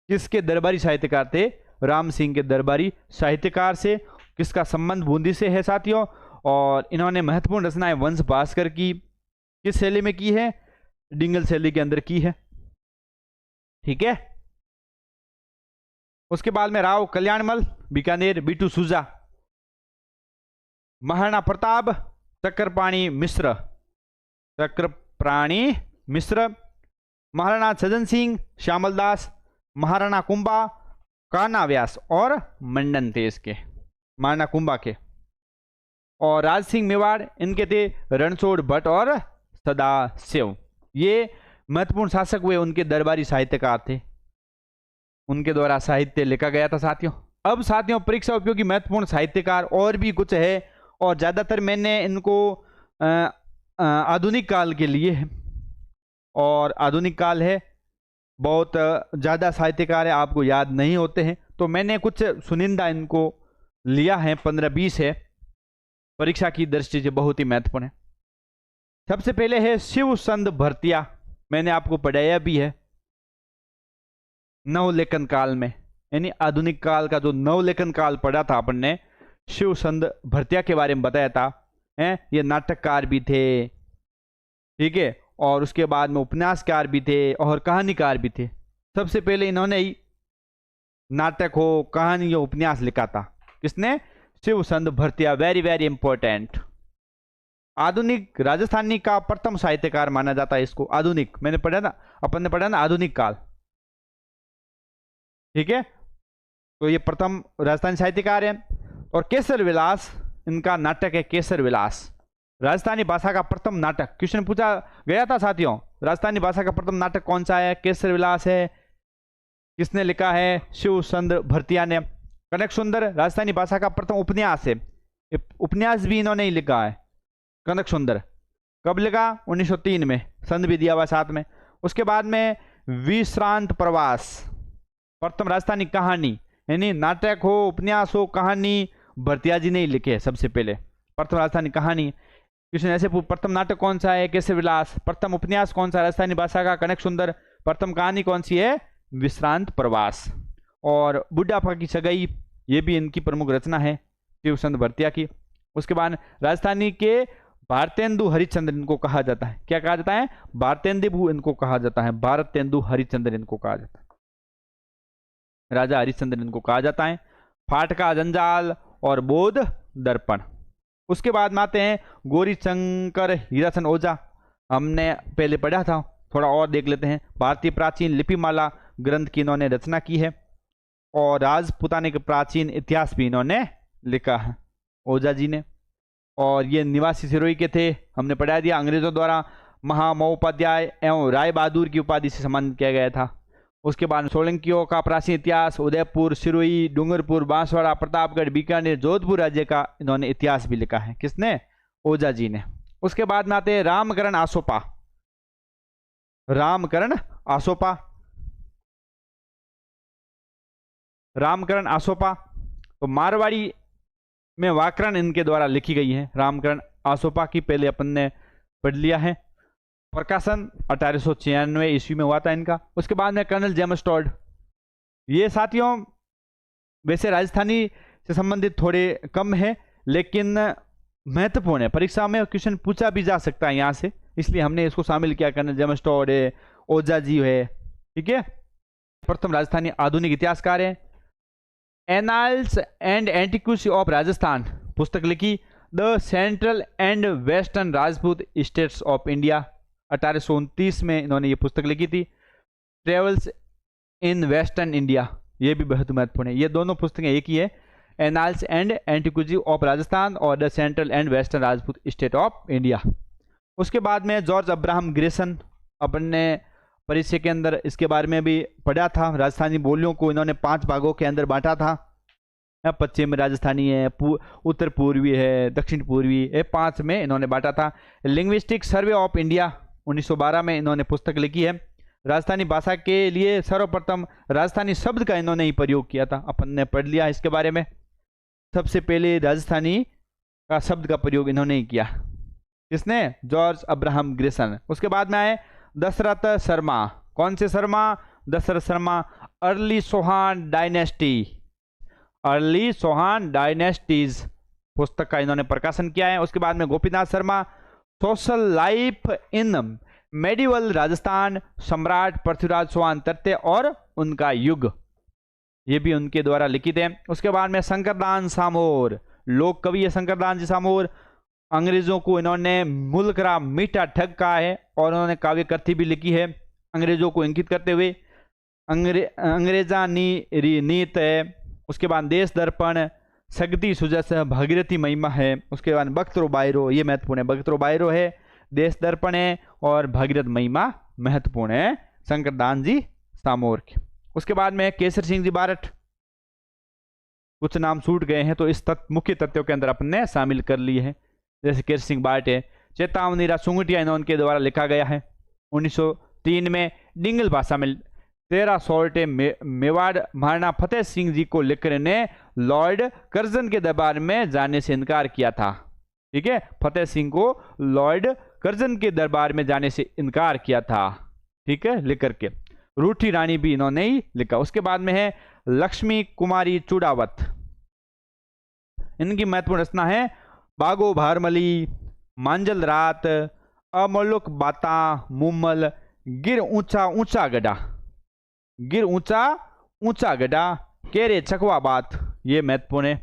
S1: किसके दरबारी साहित्यकार थे? राम सिंह के दरबारी साहित्यकार से। किसका संबंध बूंदी से है साथियों? और इन्होंने महत्वपूर्ण रचनाएं वंश भास्कर की किस शैली में की है? डिंगल शैली के अंदर की है, ठीक है। उसके बाद में राव कल्याणमल बीकानेर, बीटू सुजा। महाराणा प्रताप चक्रपाणी मिश्र, चक्रपाणी मिश्र। महाराणा छजन सिंह श्यामलदास। महाराणा कुंभा कान्हा व्यास और मंडन थे इसके, महाराणा कुंभा के। और राज सिंह मेवाड़, इनके थे रणछोड़ भट्ट और सदाशिव। ये महत्वपूर्ण शासक हुए, उनके दरबारी साहित्यकार थे, उनके द्वारा साहित्य लिखा गया था साथियों। अब साथियों परीक्षा उपयोगी महत्वपूर्ण साहित्यकार और भी कुछ है, और ज्यादातर मैंने इनको आधुनिक काल के लिए है, और आधुनिक काल है, बहुत ज़्यादा साहित्यकार है, आपको याद नहीं होते हैं, तो मैंने कुछ सुनिंदा इनको लिया है, 15-20 है, परीक्षा की दृष्टि से बहुत ही महत्वपूर्ण है। सबसे पहले है शिव संत भरतिया, मैंने आपको पढ़ाया भी है नवलेखन काल में, यानी आधुनिक काल का जो नवलेखन काल पढ़ा था अपन ने, शिव संत भरतिया के बारे में बताया था। ये नाटककार भी थे, ठीक है, और उसके बाद में उपन्यासकार भी थे और कहानीकार भी थे। सबसे पहले इन्होंने ही नाटक हो, कहानी हो, उपन्यास लिखा था। किसने? शिव संत भरतिया, वेरी वेरी इंपॉर्टेंट। आधुनिक राजस्थानी का प्रथम साहित्यकार माना जाता है इसको, आधुनिक, मैंने पढ़ा ना, अपन ने पढ़ा ना आधुनिक काल, ठीक है। तो ये प्रथम राजस्थानी साहित्यकार है। और केसर विलास, इनका नाटक है केसर विलास, राजस्थानी भाषा का प्रथम नाटक। क्वेश्चन पूछा गया था साथियों, राजस्थानी भाषा का प्रथम नाटक कौन सा है? केसर विलास है। किसने लिखा है? शिव संत भरतिया ने। कनक सुंदर राजस्थानी भाषा का प्रथम उपन्यास है, उपन्यास भी इन्होंने ही लिखा है, कनक सुंदर। कब लिखा? 1903 में, संत भी दिया हुआ साथ में। उसके बाद में विश्रांत प्रवास, प्रथम राजस्थानी कहानी, यानी नाटक हो, उपन्यास हो, कहानी भरतिया जी ने ही लिखे है सबसे पहले, प्रथम राजस्थानी कहानी। क्वेश्चन ऐसे, प्रथम नाटक कौन सा है? केसर विलास। प्रथम उपन्यास कौन सा? राजस्थानी भाषा का कनक सुंदर। प्रथम कहानी कौन सी है? विश्रांत प्रवास। और बुढ़ापा की सगाई, ये भी इनकी प्रमुख रचना है शिव संत भरतिया की। उसके बाद राजस्थानी के भारतेंदु हरिश्चंद्र इनको कहा जाता है। क्या कहा जाता है? भारतेंदु इनको कहा जाता है, भारतेंदु हरिश्चंद्र इनको कहा जाता है, राजा हरिश्चंद्र इनको कहा जाता है। फाटका जंजाल और बोध दर्पण। उसके बाद में आते हैं गौरी शंकर हीरासन ओझा, हमने पहले पढ़ा था, थोड़ा और देख लेते हैं। भारतीय प्राचीन लिपिमाला ग्रंथ की इन्होंने रचना की है, और राजपुताने के प्राचीन इतिहास भी इन्होंने लिखा है ओझा जी ने। और ये निवासी सिरोही के थे, हमने पढ़ा दिया। अंग्रेजों द्वारा महामहोपाध्याय एवं राय बहादुर की उपाधि से सम्मानित किया गया था। उसके बाद सोलंकियों का प्राचीन इतिहास, उदयपुर, सिरोही, डूंगरपुर, बांसवाड़ा, प्रतापगढ़, बीकानेर, जोधपुर राज्य का इन्होंने इतिहास भी लिखा है। किसने? ओझा जी ने। उसके बाद में आते हैं रामकरण आसोपा, रामकरण आसोपा, रामकरण आसोपा। तो मारवाड़ी में व्याकरण इनके द्वारा लिखी गई है, रामकरण आसोपा की पहले अपन ने पढ़ लिया है। प्रकाशन 1896 ईस्वी में हुआ था इनका। उसके बाद में कर्नल जेम्स टॉड, ये साथियों वैसे राजस्थानी से संबंधित थोड़े कम है, लेकिन महत्वपूर्ण है, परीक्षा में क्वेश्चन पूछा भी जा सकता है यहाँ से, इसलिए हमने इसको शामिल किया। कर्नल जेम्स टॉड है, ओझा जी है, ठीक है। प्रथम राजस्थानी आधुनिक इतिहासकार है। Annals and antiquity of Rajasthan पुस्तक लिखी, the central and western Rajput states of India. 1829 में इन्होंने ये पुस्तक लिखी थी। ट्रेवल्स इन वेस्टर्न इंडिया, ये भी बहुत महत्वपूर्ण है। ये दोनों पुस्तकें एक ही है, annals and antiquity of Rajasthan और the central and western Rajput state of India. उसके बाद में जॉर्ज अब्राहम ग्रेसन, अपन ने परिचय के अंदर इसके बारे में भी पढ़ा था। राजस्थानी बोलियों को इन्होंने 5 भागों के अंदर बांटा था। पश्चिम राजस्थानी है, उत्तर पूर्वी है, दक्षिण पूर्वी है, 5 में इन्होंने बांटा था। लिंग्विस्टिक सर्वे ऑफ इंडिया 1912 में इन्होंने पुस्तक लिखी है। राजस्थानी भाषा के लिए सर्वप्रथम राजस्थानी शब्द का इन्होंने ही प्रयोग किया था, अपन ने पढ़ लिया इसके बारे में। सबसे पहले राजस्थानी का शब्द का प्रयोग इन्होंने ही किया। किसने? George Abraham Grierson. उसके बाद में आए दशरथ शर्मा। कौन से Sharma? Dasharath Sharma. Early Chauhan dynasty, early Chauhan dynasties पुस्तक का इन्होंने प्रकाशन किया है। उसके बाद में Gopinath Sharma, social life in medieval Rajasthan, सम्राट पृथ्वीराज चौहान तृतीय और उनका युग, ये भी उनके द्वारा लिखित है। उसके बाद में शंकरदान सामोर, लोक कवि है शंकरदान जी सामोर। अंग्रेजों को इन्होंने मुल्करा मीठा ठग कहा है और उन्होंने काव्य कृति भी लिखी है अंग्रेजों को इंगित करते हुए। अंग्रेजा नीत है। उसके बाद देश दर्पण, सगती सुजस, भागीरथी महिमा है। उसके बाद बख्तरो बायरो, ये महत्वपूर्ण है, बख्तरो बायरो है, देश दर्पण है और भागीरथ महिमा महत्वपूर्ण है शंकरदान जी सामोर के। उसके बाद में केसर सिंह जी बारठ, कुछ नाम छूट गए हैं तो इस मुख्य तथ्यों के अंदर अपने शामिल कर लिए हैं। जैसे केसर सिंह बारठ है। चेतावनी सुंगटिया इनके द्वारा लिखा गया है 1903 में। डिंगल भाषा में 13 सोल्टे मेवाड़ महाराणा फतेह सिंह जी को लिखकर ने लॉर्ड कर्जन के दरबार में जाने से इनकार किया था। ठीक है, फतेह सिंह को लॉर्ड कर्जन के दरबार में जाने से इनकार किया था। ठीक है, लिख करके। रूठी रानी भी इन्होंने ही लिखा। उसके बाद में है लक्ष्मी कुमारी चूड़ावत, इनकी महत्वपूर्ण रचना है बागो भारमली, मांजल रात, अमोलक बाता, मुमल, गिर ऊंचा ऊंचा गड्ढा, गिर ऊंचा ऊंचा गड्ढा, केरे चकवा बात, ये महत्वपूर्ण है।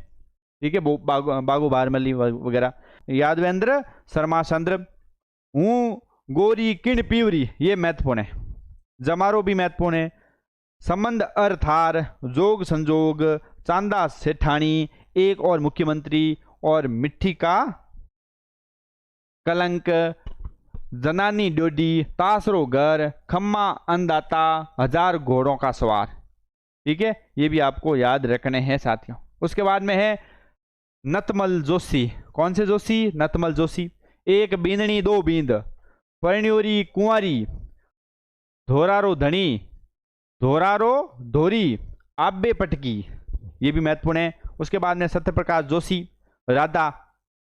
S1: ठीक है, बागो भारमली वगैरह। यादवेंद्र शर्मा चंद्र, हूँ गोरी किण पीवरी, ये महत्वपूर्ण है। जमारो भी महत्वपूर्ण है। संबंध अर्थार, जोग संजोग, चांदा सेठानी, एक और मुख्यमंत्री और मिट्टी का कलंक, जनानी डोडी, तासरो घर, खम्मा अन्नदाता, 1000 घोड़ों का सवार। ठीक है, ये भी आपको याद रखने हैं साथियों। उसके बाद में है नतमल जोशी। कौन से जोशी? नतमल जोशी। एक बींदनी दो बींद, परिण्योरी कुंवारी, धोरारो धनी, धोरारो धोरी, आब्बे पटकी, ये भी महत्वपूर्ण है। उसके बाद में सत्यप्रकाश जोशी, राधा,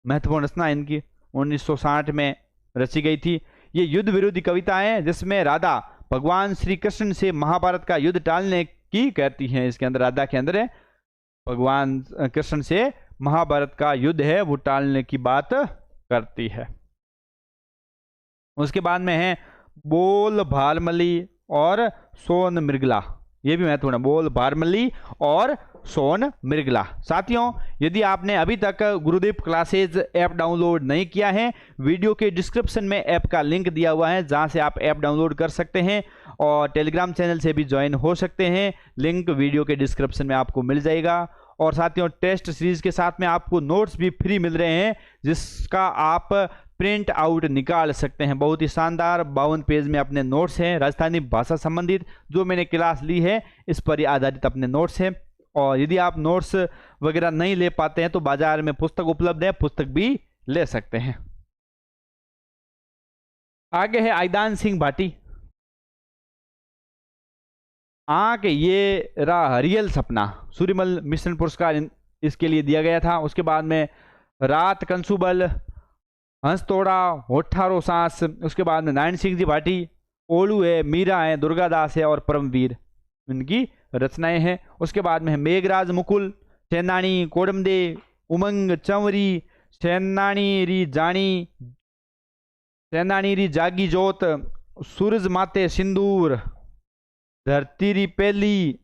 S1: महत्वपूर्ण रचना इनकी 1960 में रची गई थी। ये युद्ध विरोधी कविता है जिसमें राधा भगवान श्री कृष्ण से महाभारत का युद्ध टालने की कहती हैं। इसके अंदर राधा के अंदर है भगवान कृष्ण से महाभारत का युद्ध है वो टालने की बात करती है। उसके बाद में है बोल भारमली और सोन मृगला, ये भी महत्वपूर्ण है, बोल भारमली और सोन मृगला। साथियों, यदि आपने अभी तक गुरुदेव क्लासेज ऐप डाउनलोड नहीं किया है, वीडियो के डिस्क्रिप्शन में ऐप का लिंक दिया हुआ है जहां से आप ऐप डाउनलोड कर सकते हैं और टेलीग्राम चैनल से भी ज्वाइन हो सकते हैं। लिंक वीडियो के डिस्क्रिप्शन में आपको मिल जाएगा। और साथियों, टेस्ट सीरीज के साथ में आपको नोट्स भी फ्री मिल रहे हैं जिसका आप प्रिंट आउट निकाल सकते हैं। बहुत ही शानदार 52 पेज में अपने नोट्स हैं, राजस्थानी भाषा संबंधित जो मैंने क्लास ली है इस पर ही आधारित अपने नोट्स हैं। और यदि आप नोट्स वगैरह नहीं ले पाते हैं तो बाजार में पुस्तक उपलब्ध है, पुस्तक भी ले सकते हैं। आगे है आइदान सिंह भाटी। आंख ये रहा हरियल सपना, सूर्यमल मिशन पुरस्कार इसके लिए दिया गया था। उसके बाद में रात कंसुबल, हंस तोड़ा, होठारो सांस। उसके बाद में नारायण सिंह जी भाटी, ओलू है, मीरा है, दुर्गादास है और परमवीर, इनकी रचनाएं हैं। उसके बाद में है मेघराज मुकुल, सेनानी कोडमदे, उमंग चंवरी, सेनानी री जानी, सेनानी री जागी जोत, सूरज माते सिंदूर, धरती री पेली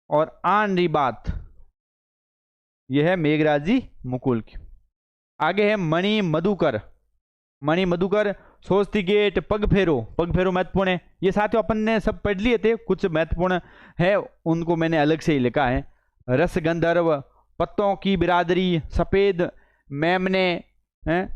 S1: और आन री बात, यह है मेघराज जी मुकुल की। आगे है मणि मधुकर। मणि मधुकर, सोचती गेट, पग फेरो। पग फेरो महत्वपूर्ण है। ये साथियों अपन ने सब पढ़ लिए थे, कुछ महत्वपूर्ण है उनको मैंने अलग से ही लिखा है। रस गंधर्व, पत्तों की बिरादरी, सफेद मेमने,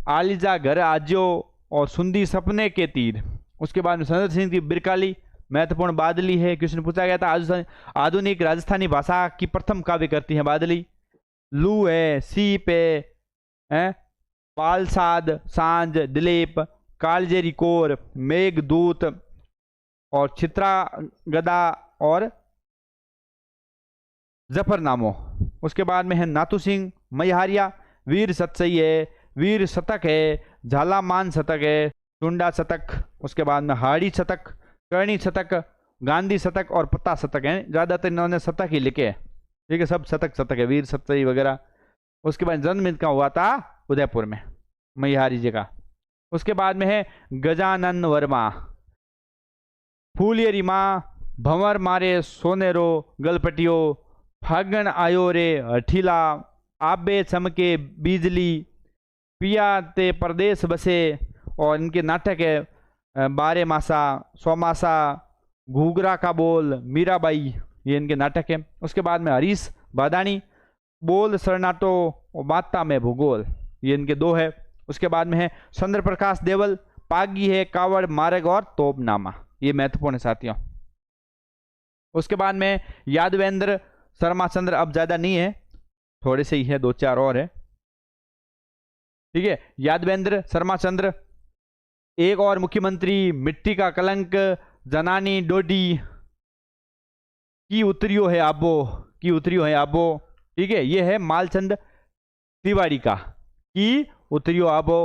S1: आलिजा घर आज्यो और सुंदी सपने के तीर। उसके बाद में सुंदर सिंह की बिरकाली, महत्वपूर्ण बादली है, क्वेश्चन पूछा गया था। आधुनिक राजस्थानी भाषा की प्रथम काव्य करती है बादली। लू है, सीप है, पालसाद, सांझ, दिलीप, कालजेरी कोर, मेघदूत और चित्रा गदा और जफरनामो। उसके बाद में है नाथू सिंह मैहारिया, वीर सतसई है, वीर शतक है, झालामान शतक है, टुंडा शतक। उसके बाद में हाड़ी शतक, करणी शतक, गांधी शतक और पत्ता शतक है। ज्यादातर इन्होंने शतक ही लिखे है, ठीक है, सब शतक शतक है, वीर सतसई वगैरह। उसके बाद जन्म इनका हुआ था उदयपुर में, मैहारी जी का। उसके बाद में है गजानन वर्मा, फूलियरी माँ, भंवर मारे सोनेरो गलपटियो, फागण आयो रे हठीला, आबे चमके बिजली, पिया ते परदेश बसे। और इनके नाटक है बारे मासा, सोमासा, घूगरा का बोल, मीराबाई, ये इनके नाटक है। उसके बाद में हरीश बादानी, बोल सरनाटो और माता में भूगोल, ये इनके दो है। उसके बाद में है चंद्र प्रकाश देवल, पागी है, कावड़ मार्ग और तोपनामा, ये महत्वपूर्ण है साथियों। उसके बाद में यादवेंद्र शर्मा चंद्र, अब ज्यादा नहीं है, थोड़े से ही है, 2-4 और है, ठीक है। यादवेंद्र शर्मा चंद्र, एक और मुख्यमंत्री, मिट्टी का कलंक, जनानी डोडी, की उतरियो है आबो, की उतरियो है आबो, ठीक है। ये है मालचंद तिवारी का, की उतरियो आबो।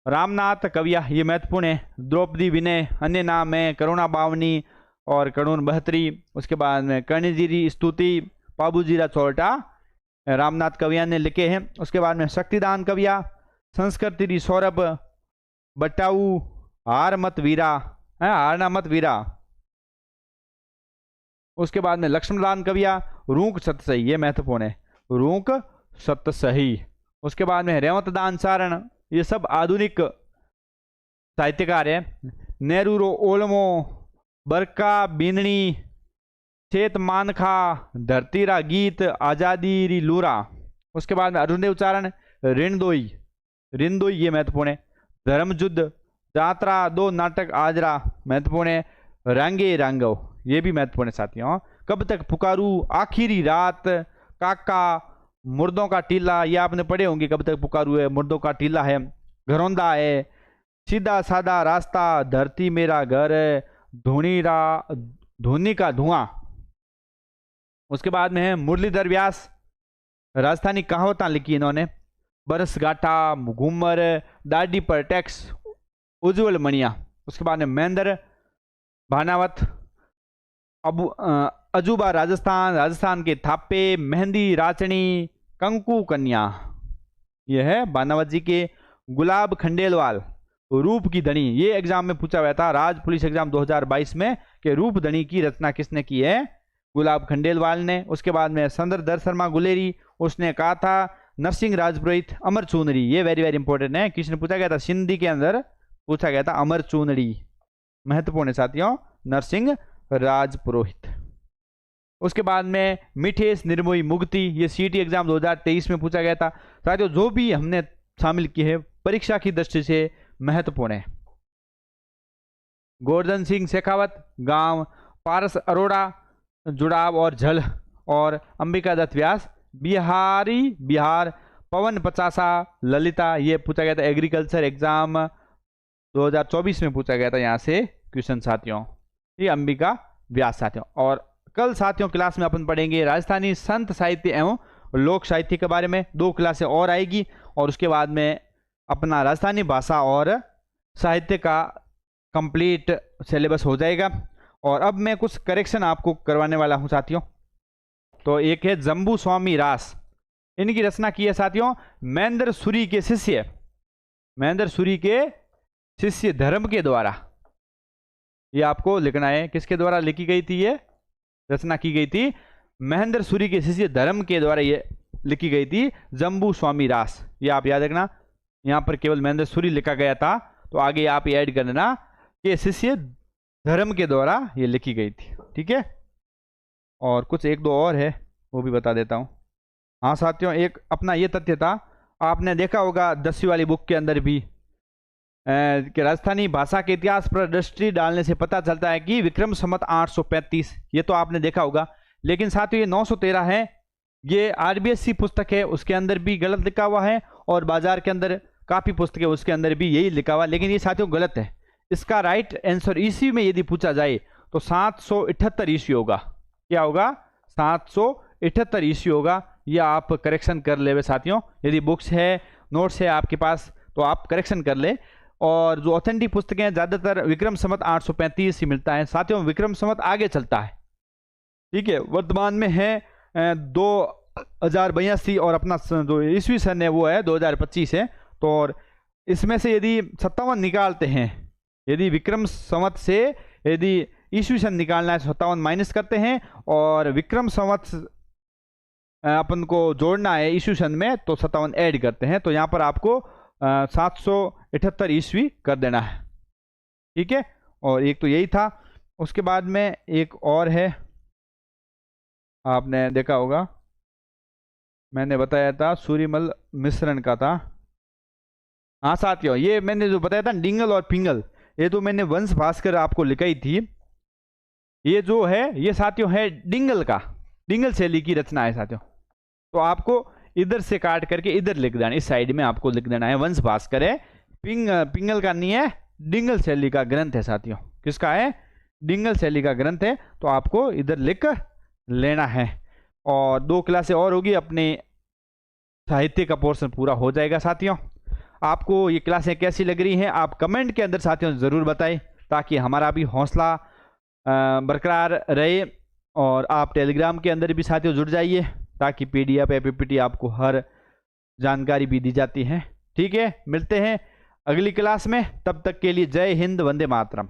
S1: रामनाथ कविया, ये महत्वपूर्ण है। द्रौपदी विनय, अन्य नाम है, करुणा बावनी और करुण बहत्तरी। उसके बाद में कर्णजीरी स्तुति, पाबूजीरा चौरटा, रामनाथ कविया ने लिखे हैं। उसके बाद में शक्तिदान कविया, संस्कृति सौरभ, बटाऊ, हार मत वीरा, हारना मत वीरा। उसके बाद में लक्ष्मणदान कविया, रूक सतसही, ये महत्वपूर्ण है, रूक सतसही। उसके बाद में रेवत दान सारण, ये सब आधुनिक साहित्यकार है। नेहरू ओलमो, बरका बीननी, चेत मानखा, धरतीरा गीत, आजादी री लूरा। उसके बाद में अरुणदेव उच्चारण, ऋणदोई, ऋणदोई, ये महत्वपूर्ण है। धर्मयुद्ध, जात्रा, दो नाटक आजरा, महत्वपूर्ण है। रंगे रांगव, ये भी महत्वपूर्ण है साथियों। कब तक पुकारू, आखिरी रात, काका, मुर्दों का टीला, ये आपने पढ़े होंगे, कब तक पुकारू है, मुर्दों का टीला है। घरौंदा है, सीधा साधा रास्ता, धरती मेरा घर, धुनी का धुआं। उसके बाद में है मुरलीधर व्यास, राजस्थानी कहावत लिखी इन्होंने। बरस गाठा, घूमर, दाढ़ी पर टैक्स, उज्जवल मणिया। उसके बाद में महेंद्र भानावत, अजूबा राजस्थान, राजस्थान के थापे, मेहंदी राचनी, कंकु कन्या, यह है बानावत जी के। गुलाब खंडेलवाल, रूप की धनी, ये एग्जाम में पूछा हुआ था, राज पुलिस एग्जाम 2022 में, कि रूप धनी की रचना किसने की है, गुलाब खंडेलवाल ने। उसके बाद में संदर शर्मा गुलेरी, उसने कहा था नरसिंह राजपुरोहित, अमर चूनरी, ये वेरी वेरी इंपॉर्टेंट है, किसने पूछा गया था, सिंधी के अंदर पूछा गया था, अमर चूनरी, महत्वपूर्ण है साथियों, नरसिंह राजपुरोहित। उसके बाद में मिठेश निर्मोही मुक्ति, ये सीटी एग्जाम 2023 में पूछा गया था साथियों। जो भी हमने शामिल किए हैं परीक्षा की दृष्टि से महत्वपूर्ण है। गोवर्धन सिंह शेखावत, गांव, पारस अरोड़ा, जुड़ाव और झल, और अंबिका दत्त व्यास, बिहारी बिहार, पवन पचासा, ललिता, ये पूछा गया था एग्रीकल्चर एग्जाम 2024 में पूछा गया था यहाँ से क्वेश्चन साथियों, ये अंबिका व्यास साथियों। और कल साथियों क्लास में अपन पढ़ेंगे राजस्थानी संत साहित्य एवं लोक साहित्य के बारे में, 2 क्लासें और आएगी, और उसके बाद में अपना राजस्थानी भाषा और साहित्य का कंप्लीट सिलेबस हो जाएगा। और अब मैं कुछ करेक्शन आपको करवाने वाला हूं साथियों। तो एक है जम्बू स्वामी रास, इनकी रचना की है साथियों महेंद्र सूरी के शिष्य, महेंद्र सूरी के शिष्य धर्म के द्वारा, ये आपको लिखना है, किसके द्वारा लिखी गई थी, ये रचना की गई थी महेंद्र सूरी के शिष्य धर्म के द्वारा ये लिखी गई थी जम्बू स्वामी रास। ये आप याद रखना, यहाँ पर केवल महेंद्र सूरी लिखा गया था, तो आगे आप ऐड कर देना कि शिष्य धर्म के द्वारा ये लिखी गई थी। ठीक है, और कुछ एक दो और है वो भी बता देता हूँ। हाँ साथियों, एक अपना ये तथ्य था, आपने देखा होगा 10वीं वाली बुक के अंदर भी कि राजस्थानी भाषा के इतिहास पर दृष्टि डालने से पता चलता है कि विक्रम संवत 835, ये तो आपने देखा होगा। लेकिन साथियों ये 913 है, ये आरबीएससी पुस्तक है, उसके अंदर भी गलत लिखा हुआ है, और बाजार के अंदर काफ़ी पुस्तकें उसके अंदर भी यही लिखा हुआ, लेकिन ये साथियों गलत है। इसका राइट आंसर ईस्वी में यदि पूछा जाए तो 778 ईस्वी होगा। क्या होगा? 778 ईस्वी होगा। यह आप करेक्शन कर ले साथियों, यदि बुक्स है, नोट्स है आपके पास, तो आप करेक्शन कर ले। और जो ऑथेंटिक पुस्तकें हैं ज़्यादातर विक्रम संवत 835 ही मिलता है साथियों। विक्रम संवत आगे चलता है, ठीक है, वर्तमान में है 2082 और अपना जो ईस्वी सन है वो है 2025 है। तो और इसमें से यदि 57 निकालते हैं, यदि विक्रम संवत से यदि ईस्वी सन निकालना है तो 57 माइनस करते हैं, और विक्रम संवत अपन को जोड़ना है ईस्वी सन में तो 57 ऐड करते हैं। तो यहाँ पर आपको 778 ईस्वी कर देना है। ठीक है, और एक तो यही था। उसके बाद में एक और है, आपने देखा होगा, मैंने बताया था सूर्यमल मिश्रण का था। हाँ साथियों, ये मैंने जो बताया था डिंगल और पिंगल, ये तो मैंने वंश भास्कर आपको लिखाई थी। ये जो है ये साथियों है डिंगल का, डिंगल शैली की रचना है साथियों। तो आपको इधर से काट करके इधर लिख देना, इस साइड में आपको लिख देना है वंश भास्कर है, पिंगल का नहीं है, डिंगल शैली का ग्रंथ है साथियों। किसका है? डिंगल शैली का ग्रंथ है। तो आपको इधर लिख लेना है, और 2 क्लासें और होगी, अपने साहित्य का पोर्शन पूरा हो जाएगा साथियों। आपको ये क्लासें कैसी लग रही हैं आप कमेंट के अंदर साथियों ज़रूर बताएं, ताकि हमारा भी हौसला बरकरार रहे। और आप टेलीग्राम के अंदर भी साथियों जुड़ जाइए, ताकि PDF या PPT आपको हर जानकारी भी दी जाती है। ठीक है, मिलते हैं अगली क्लास में, तब तक के लिए जय हिंद, वंदे मातरम।